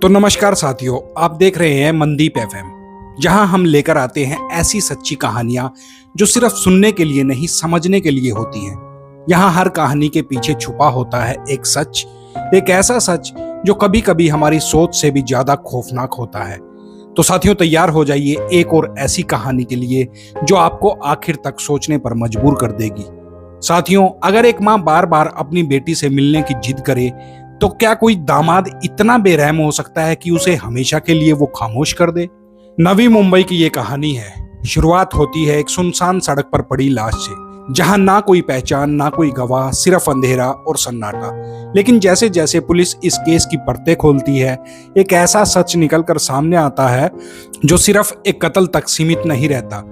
तो नमस्कार साथियों, आप देख रहे हैं मनदीप एफएम, जहां हम लेकर आते हैं ऐसी सच्ची कहानियां जो सिर्फ सुनने के लिए नहीं, समझने के लिए होती हैं। यहां हर कहानी के पीछे छुपा होता है एक सच, एक ऐसा सच जो कभी कभी हमारी सोच से भी ज्यादा खौफनाक होता है। तो साथियों, तैयार हो जाइए एक और ऐसी कहानी के लिए जो आपको आखिर तक सोचने पर मजबूर कर देगी। साथियों, अगर एक माँ बार बार अपनी बेटी से मिलने की जिद करे, तो क्या कोई दामाद इतना बेरहम हो सकता है कि उसे हमेशा के लिए वो खामोश कर दे? नवी मुंबई की ये कहानी है। शुरुआत होती है एक सुनसान सड़क पर पड़ी लाश से, जहां ना कोई पहचान, ना कोई गवाह, सिर्फ अंधेरा और सन्नाटा। लेकिन जैसे जैसे पुलिस इस केस की परतें खोलती है, एक ऐसा सच निकलकर सामने आता है जो सिर्फ एक कत्ल तक सीमित नहीं रहता।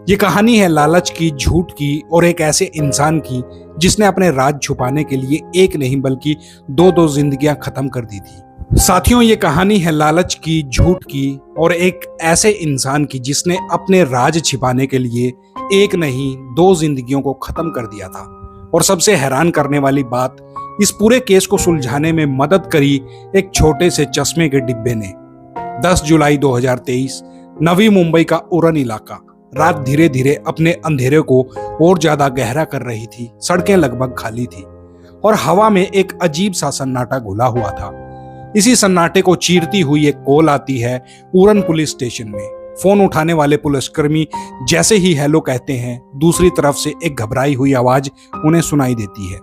ये कहानी है लालच की, झूठ की और एक ऐसे इंसान की जिसने अपने राज छुपाने के लिए एक नहीं बल्कि दो जिंदगियां खत्म कर दी थी। साथियों, ये कहानी है लालच की, झूठ की और एक ऐसे इंसान की जिसने अपने राज छिपाने के लिए एक नहीं, दो जिंदगियों को खत्म कर दिया था। और सबसे हैरान करने वाली बात, इस पूरे केस को सुलझाने में मदद करी एक छोटे से चश्मे के डिब्बे ने। 10 जुलाई 2023, नवी मुंबई का उरन इलाका। रात धीरे धीरे अपने अंधेरे को और ज्यादा गहरा कर रही थी। सड़कें लगभग खाली थी और हवा में एक अजीब सा सन्नाटा घुला हुआ था। इसी सन्नाटे को चीरती हुई एक कॉल आती है उरन पुलिस स्टेशन में। फोन उठाने वाले पुलिसकर्मी जैसे ही हेलो कहते हैं, दूसरी तरफ से एक घबराई हुई आवाज उन्हें सुनाई देती है।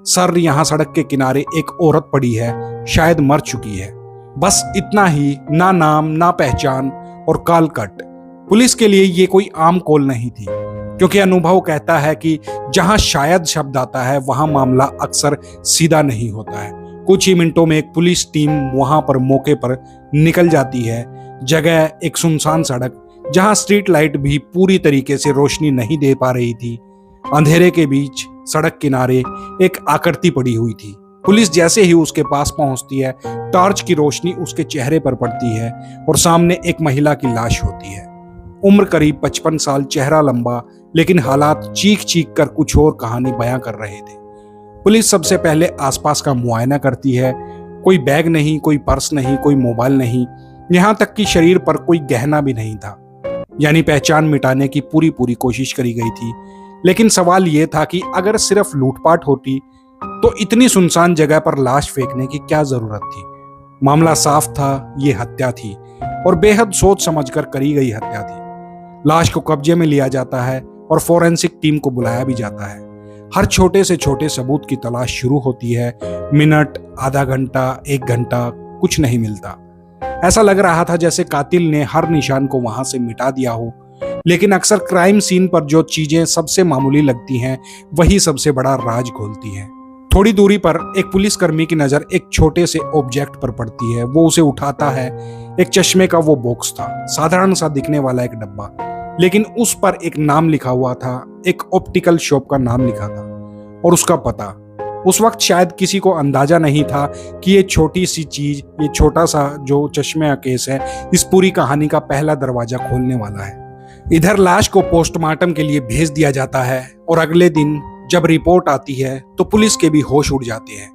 सर, यहाँ सड़क के किनारे एक औरत पड़ी है, शायद मर चुकी है। बस इतना ही, ना नाम, ना पहचान और कॉल कट। पुलिस के लिए ये कोई आम कॉल नहीं थी, क्योंकि अनुभव कहता है कि जहां शायद शब्द आता है, वहां मामला अक्सर सीधा नहीं होता है। कुछ ही मिनटों में एक पुलिस टीम वहां पर मौके पर निकल जाती है। जगह एक सुनसान सड़क, जहां स्ट्रीट लाइट भी पूरी तरीके से रोशनी नहीं दे पा रही थी। अंधेरे के बीच सड़क किनारे एक आकृति पड़ी हुई थी। पुलिस जैसे ही उसके पास पहुंचती है, टॉर्च की रोशनी उसके चेहरे पर पड़ती है और सामने एक महिला की लाश होती है। उम्र करीब 55 साल, चेहरा लंबा, लेकिन हालात चीख चीख कर कुछ और कहानी बयां कर रहे थे। पुलिस सबसे पहले आसपास का मुआयना करती है। कोई बैग नहीं, कोई पर्स नहीं, कोई मोबाइल नहीं, यहां तक कि शरीर पर कोई गहना भी नहीं था। यानी पहचान मिटाने की पूरी कोशिश करी गई थी। लेकिन सवाल यह था कि अगर सिर्फ लूटपाट होती तो इतनी सुनसान जगह पर लाश फेंकने की क्या जरूरत थी? मामला साफ था, ये हत्या थी और बेहद सोच समझकर करी गई हत्या थी। लाश को कब्जे में लिया जाता है और फोरेंसिक टीम को बुलाया भी जाता है। हर छोटे से छोटे सबूत की तलाश शुरू होती है। मिनट, आधा घंटा, 1 घंटा, कुछ नहीं मिलता। ऐसा लग रहा था जैसे कातिल ने हर निशान को वहां से मिटा दिया हो। लेकिन अक्सर क्राइम सीन पर जो चीजें सबसे मामूली लगती हैं, वही सबसे बड़ा राज खोलती हैं। थोड़ी दूरी पर एक पुलिसकर्मी की नजर एक छोटे से ऑब्जेक्ट पर पड़ती है। वो उसे उठाता है। एक चश्मे का वो बॉक्स था, साधारण सा दिखने वाला एक डब्बा, लेकिन उस पर एक नाम लिखा हुआ था। एक ऑप्टिकल शॉप का नाम लिखा था और उसका पता। उस वक्त शायद किसी को अंदाजा नहीं था कि ये छोटी सी चीज, ये छोटा सा जो चश्मे का केस है, इस पूरी कहानी का पहला दरवाजा खोलने वाला है। इधर लाश को पोस्टमार्टम के लिए भेज दिया जाता है और अगले दिन जब रिपोर्ट आती है तो पुलिस के भी होश उड़ जाते हैं।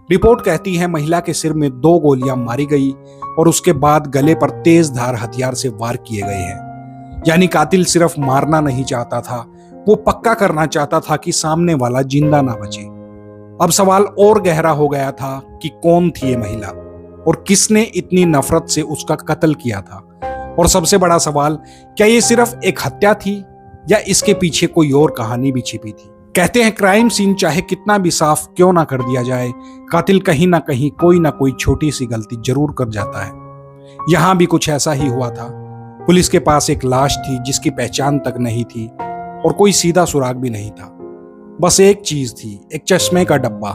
रिपोर्ट कहती है महिला के सिर में 2 गोलियां मारी गई और उसके बाद गले पर तेज धार हथियार से वार किए गए हैं। यानी कातिल सिर्फ मारना नहीं चाहता था, वो पक्का करना चाहता था कि सामने वाला जिंदा ना बचे। अब सवाल और गहरा हो गया था कि कौन थी ये महिला और किसने इतनी नफरत से उसका कत्ल किया था। और सबसे बड़ा सवाल, क्या ये सिर्फ एक हत्या थी या इसके पीछे कोई और कहानी भी छिपी थी? कहते हैं क्राइम सीन चाहे कितना भी साफ क्यों ना कर दिया जाए, कातिल कहीं ना कहीं कोई ना कोई छोटी सी गलती जरूर कर जाता है। यहां भी कुछ ऐसा ही हुआ था। पुलिस के पास एक लाश थी जिसकी पहचान तक नहीं थी और कोई सीधा सुराग भी नहीं था। बस एक चीज थी, एक चश्मे का डब्बा।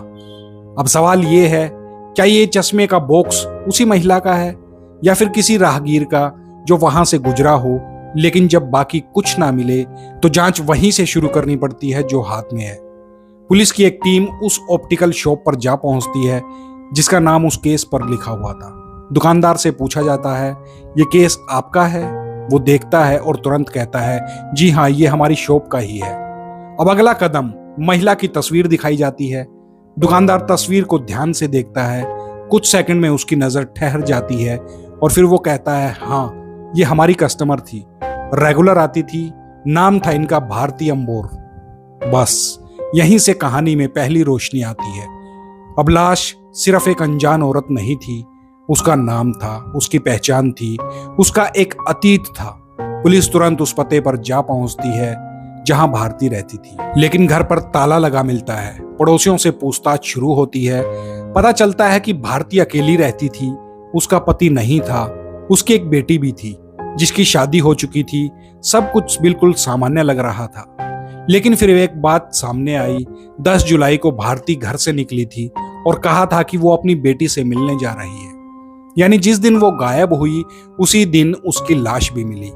अब सवाल ये है, क्या ये चश्मे का बॉक्स उसी महिला का है या फिर किसी राहगीर का जो वहां से गुजरा हो? लेकिन जब बाकी कुछ ना मिले तो जांच वहीं से शुरू करनी पड़ती है जो हाथ में है। पुलिस की एक टीम उस ऑप्टिकल शॉप पर जा पहुंचती है जिसका नाम उस केस पर लिखा हुआ था। दुकानदार से पूछा जाता है, ये केस आपका है? वो देखता है और तुरंत कहता है, जी हाँ, ये हमारी शॉप का ही है। अब अगला कदम, महिला की तस्वीर दिखाई जाती है। दुकानदार तस्वीर को ध्यान से देखता है। कुछ सेकंड में उसकी नजर ठहर जाती है और फिर वो कहता है, हाँ ये हमारी कस्टमर थी, रेगुलर आती थी, नाम था इनका भारती अंबोर। बस यहीं से कहानी में पहली रोशनी आती है। अब लाश सिर्फ एक अनजान औरत नहीं थी, उसका नाम था, उसकी पहचान थी, उसका एक अतीत था। पुलिस तुरंत उस पते पर जा पहुंचती है जहां भारती रहती थी, लेकिन घर पर ताला लगा मिलता है। पड़ोसियों से पूछताछ शुरू होती है। पता चलता है कि भारती अकेली रहती थी, उसका पति नहीं था, उसकी एक बेटी भी थी जिसकी शादी हो चुकी थी। सब कुछ बिल्कुल सामान्य लग रहा था, लेकिन फिर एक बात सामने आई। 10 जुलाई को भारती घर से निकली थी और कहा था कि वो अपनी बेटी से मिलने जा रही है, यानी जिस दिन वो गायब हुई उसी दिन उसकी लाश भी मिली।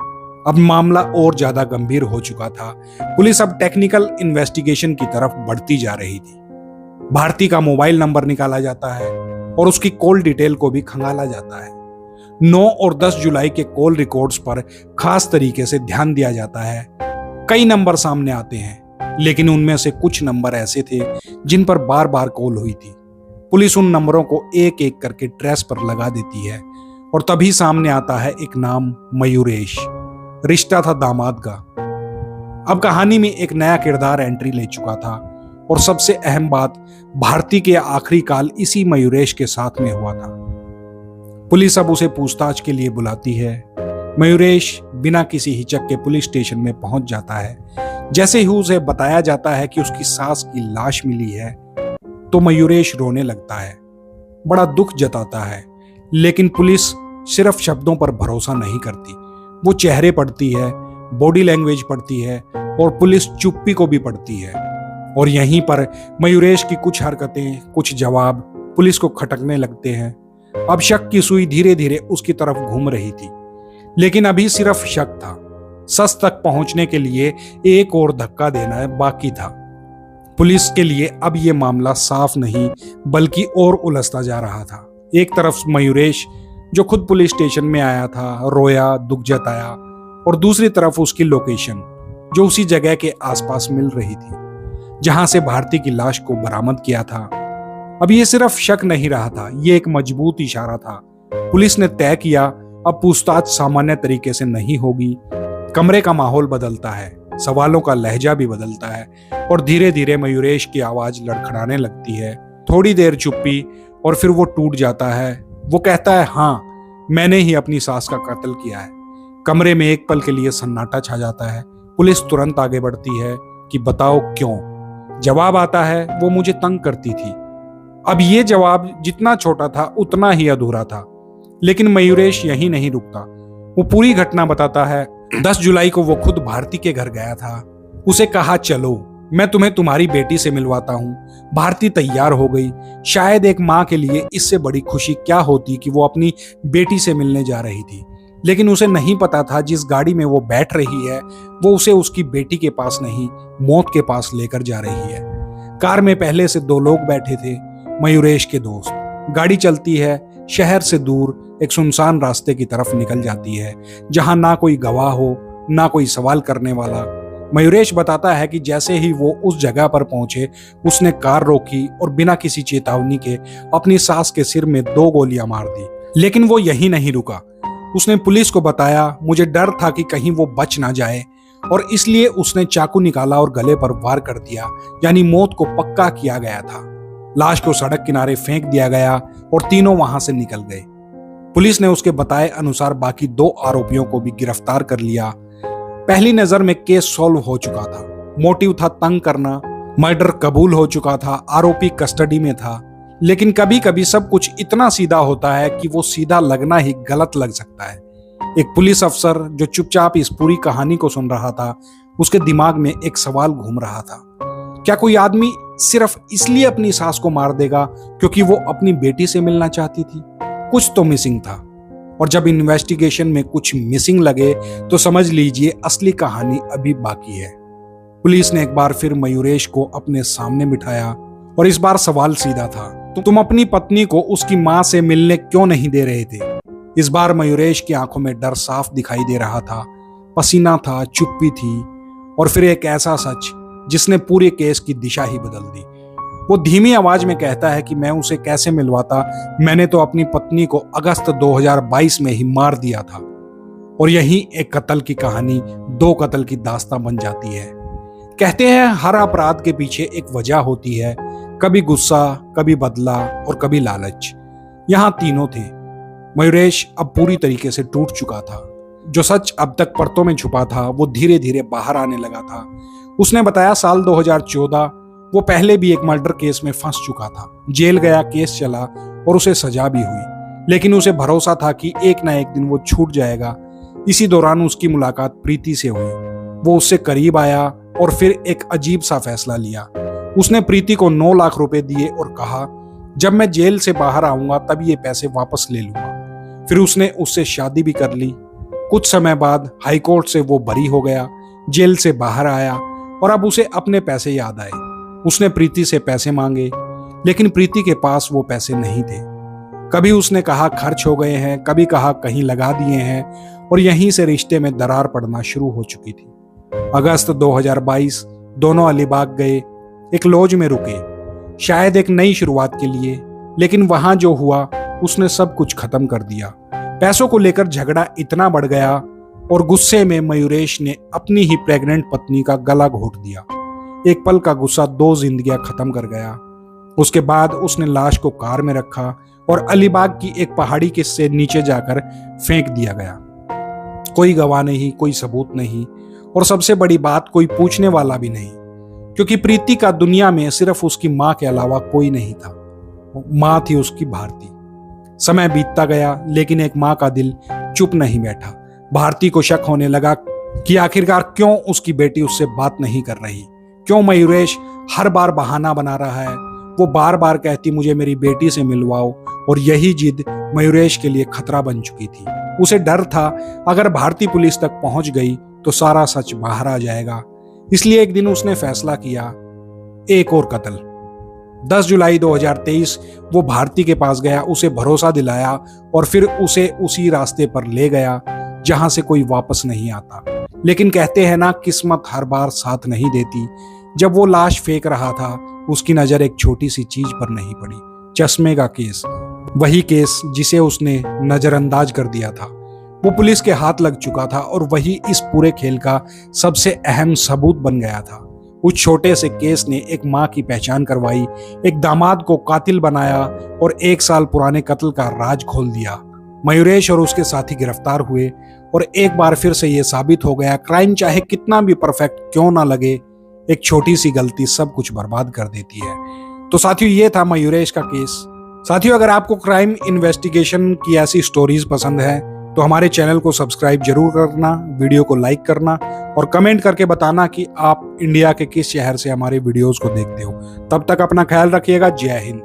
अब मामला और ज्यादा गंभीर हो चुका था। पुलिस अब टेक्निकल इन्वेस्टिगेशन की तरफ बढ़ती जा रही थी। भारती का मोबाइल नंबर निकाला जाता है और उसकी कॉल डिटेल को भी खंगाला जाता है। 9 और 10 जुलाई के कॉल रिकॉर्ड्स पर खास तरीके से ध्यान दिया जाता है। कई नंबर सामने आते हैं, लेकिन उनमें से कुछ नंबर ऐसे थे जिन पर बार बार कॉल हुई थी। पुलिस उन नंबरों को एक एक करके ट्रेस पर लगा देती है और तभी सामने आता है एक नाम, मयूरेश। रिश्ता था दामाद का। अब कहानी में एक नया किरदार एंट्री ले चुका था और सबसे अहम बात, भारती के आखिरी काल इसी मयूरेश के साथ में हुआ था। पुलिस अब उसे पूछताछ के लिए बुलाती है। मयूरेश बिना किसी हिचक के पुलिस स्टेशन में पहुंच जाता है। जैसे ही उसे बताया जाता है कि उसकी सास की लाश मिली है तो मयूरेश रोने लगता है, बड़ा दुख जताता है। लेकिन पुलिस सिर्फ शब्दों पर भरोसा नहीं करती, वो चेहरे पढ़ती है, बॉडी लैंग्वेज पढ़ती है और पुलिस चुप्पी को भी पढ़ती है। और यहीं पर मयूरेश की कुछ हरकतें, कुछ जवाब पुलिस को खटकने लगते हैं। अब शक की सुई धीरे धीरे उसकी तरफ घूम रही थी, लेकिन अभी सिर्फ शक था। सच तक पहुंचने के लिए एक और धक्का देना बाकी था। पुलिस के लिए अब यह मामला साफ नहीं बल्कि और उलझता जा रहा था। एक तरफ मयूरेश जो खुद पुलिस स्टेशन में आया था, रोया, दुख जताया, और दूसरी तरफ उसकी लोकेशन जो उसी जगह के आसपास मिल रही थी जहां से भारती की लाश को बरामद किया था। अब ये सिर्फ शक नहीं रहा था, ये एक मजबूत इशारा था। पुलिस ने तय किया अब पूछताछ सामान्य तरीके से नहीं होगी। कमरे का माहौल बदलता है, सवालों का लहजा भी बदलता है और धीरे धीरे मयूरेश की आवाज लड़खड़ाने लगती है। थोड़ी देर चुप्पी और फिर वो टूट जाता है। वो कहता है, हाँ मैंने ही अपनी सास का कत्ल किया है। कमरे में एक पल के लिए सन्नाटा छा जाता है। पुलिस तुरंत आगे बढ़ती है कि बताओ क्यों। जवाब आता है, वो मुझे तंग करती थी। अब ये जवाब जितना छोटा था उतना ही अधूरा था। लेकिन मयूरेश यहीं नहीं रुकता, वो पूरी घटना बताता है। 10 जुलाई को वो खुद भारती के घर गया था। उसे कहा, चलो मैं तुम्हें तुम्हारी बेटी से मिलवाता हूँ। भारती तैयार हो गई। शायद एक माँ के लिए इससे बड़ी खुशी क्या होती कि वो अपनी बेटी से मिलने जा रही थी। लेकिन उसे नहीं पता था जिस गाड़ी में वो बैठ रही है वो उसे उसकी बेटी के पास नहीं, मौत के पास लेकर जा रही है। कार में पहले से 2 लोग बैठे थे, मयूरेश के दोस्त। गाड़ी चलती है, शहर से दूर एक सुनसान रास्ते की तरफ निकल जाती है जहां ना कोई गवाह हो, ना कोई सवाल करने वाला। मयूरेश बताता है कि जैसे ही वो उस जगह पर पहुंचे उसने कार रोकी और बिना किसी चेतावनी के अपनी सास के सिर में 2 गोलियां मार दी। लेकिन वो यही नहीं रुका। उसने पुलिस को बताया, मुझे डर था कि कहीं वो बच ना जाए, और इसलिए उसने चाकू निकाला और गले पर वार कर दिया, यानी मौत को पक्का किया गया था। लाश को सड़क किनारे फेंक दिया गया और तीनों वहां से निकल गए। पुलिस ने उसके बताए अनुसार बाकी 2 आरोपियों को भी गिरफ्तार कर लिया। पहली नजर में केस सॉल्व हो चुका था। मोटिव था तंग करना, मर्डर कबूल हो चुका था, आरोपी कस्टडी में था। लेकिन कभी कभी सब कुछ इतना सीधा होता है कि वो सीधा लगना ही गलत लग सकता है। एक पुलिस अफसर जो चुपचाप इस पूरी कहानी को सुन रहा था, उसके दिमाग में एक सवाल घूम रहा था, क्या कोई आदमी सिर्फ इसलिए अपनी सास को मार देगा क्योंकि वो अपनी बेटी से मिलना चाहती थी? कुछ तो मिसिंग था। और जब इन्वेस्टिगेशन में कुछ मिसिंग लगे तो समझ लीजिए असली कहानी अभी बाकी है। पुलिस ने एक बार फिर मयूरेश को अपने सामने बिठाया और इस बार सवाल सीधा था, तुम अपनी पत्नी को उसकी मां से मिलने क्यों नहीं दे रहे थे? इस बार मयूरेश की आंखों में डर साफ दिखाई दे रहा था, पसीना था, चुप्पी थी और फिर एक ऐसा सच जिसने पूरे केस की दिशा ही बदल दी। वो धीमी आवाज में कहता है कि मैं उसे कैसे मिलवाता, मैंने तो अपनी पत्नी को अगस्त 2022 में ही मार दिया था। और यही एक कत्ल की कहानी 2 कत्ल की दास्तां बन जाती है। कहते हैं हर अपराध के पीछे एक वजह होती है, कभी गुस्सा, कभी बदला और कभी लालच। यहां तीनों थे। मयूरेश अब पूरी तरीके से टूट चुका था। जो सच अब तक परतों में छुपा था वो धीरे धीरे बाहर आने लगा था। उसने बताया साल 2014 वो पहले भी एक मर्डर केस में फंस चुका था। जेल गया, केस चला और उसे सजा भी हुई, लेकिन उसे भरोसा था कि एक ना एक दिन वो छूट जाएगा। इसी दौरान उसकी मुलाकात प्रीति से हुई। वो उससे करीब आया और फिर एक अजीब सा फैसला लिया। उसने प्रीति को 9 लाख रुपए दिए और कहा, जब मैं जेल से बाहर आऊंगा तब ये पैसे वापस ले लूंगा। फिर उसने उससे शादी भी कर ली। कुछ समय बाद हाईकोर्ट से वो बरी हो गया, जेल से बाहर आया और अब उसे अपने पैसे याद आए। उसने प्रीति से पैसे मांगे, लेकिन प्रीति के पास वो पैसे नहीं थे। कभी उसने कहा खर्च हो गए हैं, कभी कहा कहीं लगा दिए हैं, और यहीं से रिश्ते में दरार पड़ना शुरू हो चुकी थी। अगस्त 2022 दोनों अलीबाग गए, एक लॉज में रुके, शायद एक नई शुरुआत के लिए। लेकिन वहां जो हुआ उसने सब कुछ खत्म कर दिया। पैसों को लेकर झगड़ा इतना बढ़ गया और गुस्से में मयूरेश ने अपनी ही प्रेग्नेंट पत्नी का गला घोट दिया। एक पल का गुस्सा 2 जिंदगियां खत्म कर गया। उसके बाद उसने लाश को कार में रखा और अलीबाग की एक पहाड़ी के से नीचे जाकर फेंक दिया गया। कोई गवाह नहीं, कोई सबूत नहीं, और सबसे बड़ी बात, कोई पूछने वाला भी नहीं, क्योंकि प्रीति का दुनिया में सिर्फ उसकी मां के अलावा कोई नहीं था। मां थी उसकी भारती। समय बीतता गया, लेकिन एक मां का दिल चुप नहीं बैठा। भारती को शक होने लगा कि आखिरकार क्यों उसकी बेटी उससे बात नहीं कर रही, क्यों मयूरेश हर बार बहाना बना रहा है। वो बार बार कहती मुझे मेरी बेटी से मिलवाओ, और यही जिद मयूरेश के लिए खतरा बन चुकी थी। उसे डर था अगर भारती पुलिस तक पहुंच गई तो सारा सच बाहर आ जाएगा। इसलिए एक दिन उसने फैसला किया, एक और कत्ल। 10 जुलाई 2023 वो भारती के पास गया, उसे भरोसा दिलाया और फिर उसे उसी रास्ते पर ले गया जहां से कोई वापस नहीं आता। लेकिन कहते हैं ना, किस्मत हर बार साथ नहीं देती। जब वो लाश फेंक रहा था उसकी नजर एक छोटी सी चीज पर नहीं पड़ी, चश्मे का केस। वही केस जिसे उसने नजरअंदाज कर दिया था। वो पुलिस के हाथ लग चुका था और वही इस पूरे खेल का सबसे अहम सबूत बन गया था। उस छोटे से केस ने एक मां की पहचान करवाई, एक दामाद को कातिल बनाया और 1 साल पुराने कत्ल का राज खोल दिया। मयूरेश और उसके साथी गिरफ्तार हुए और एक बार फिर से यह साबित हो गया, क्राइम चाहे कितना भी परफेक्ट क्यों ना लगे, एक छोटी सी गलती सब कुछ बर्बाद कर देती है। तो साथियों, ये था मयूरेश का केस। साथियों, अगर आपको क्राइम इन्वेस्टिगेशन की ऐसी स्टोरीज पसंद है तो हमारे चैनल को सब्सक्राइब जरूर करना, वीडियो को लाइक करना और कमेंट करके बताना कि आप इंडिया के किस शहर से हमारे वीडियोस को देखते हो। तब तक अपना ख्याल रखिएगा। जय हिंद।